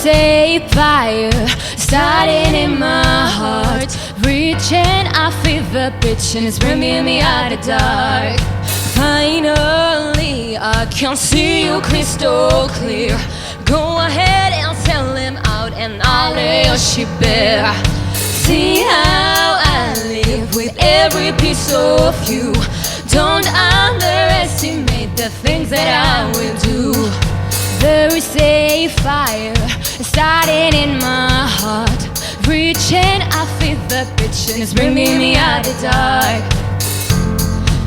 say fire starting in my heart, reaching a fever pitch and it's bringing me out of dark. Finally I can see you crystal clear. Go ahead and sell him out and I'll lay your ship bare. See how I live with every piece of you. Don't underestimate the things that I will do. There is a fire starting in my heart, reaching a fever pitch and it's bringing me out the dark.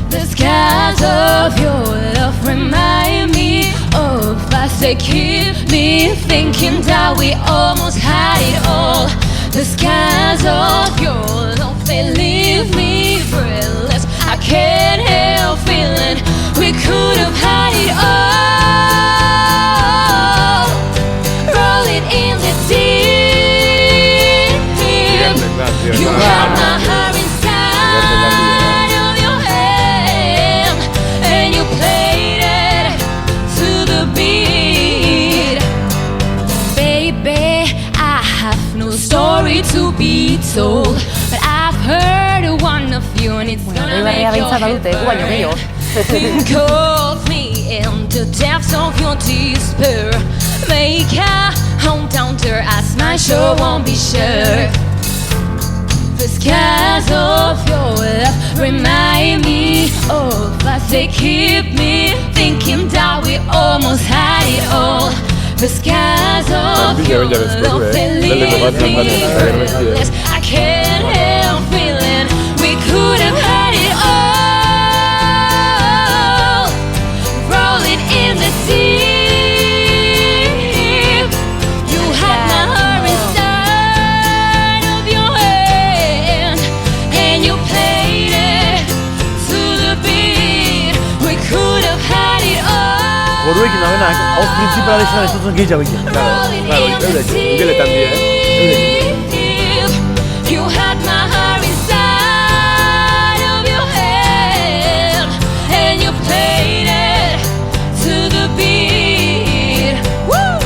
The skies of your love remind me of us. They keep me thinking that we almost had it all. The skies of your love, they leave me breathless. I can't help feeling we could have had it all. Roll it in the deep. You had my heart inside of your hand, and you played it to the beat. Baby, I have no story to be told, but I've heard one of you and it's gonna make your head burn. Think of me in the depths of your despair. Make a hometown there, I smash or won't be sure. The skies of your love remind me of us. They keep me thinking that we almost had it all. The skies of your love, they leave me breathless. I can't help feeling we could have had it all. Roll it in the deep. You had my heart inside of your hand, and you played it to the beat. We could have had it all. Volví que no ven aus principal es una de estos que ya veía. Roll it in the deep. You had my heart inside of your hand, and you played it to the beat. Woo!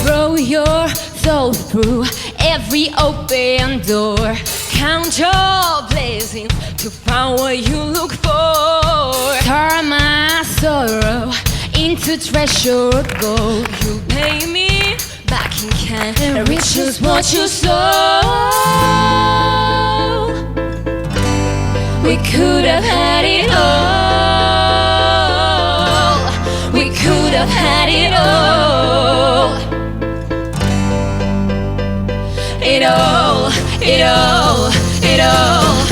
Throw your soul through every open door. Count your blessings to find what you look for. Turn my sorrow into treasured gold. You pay me back in kind and reach us what you sow. We could have had it all. We could have had it all. It all, it all, it all.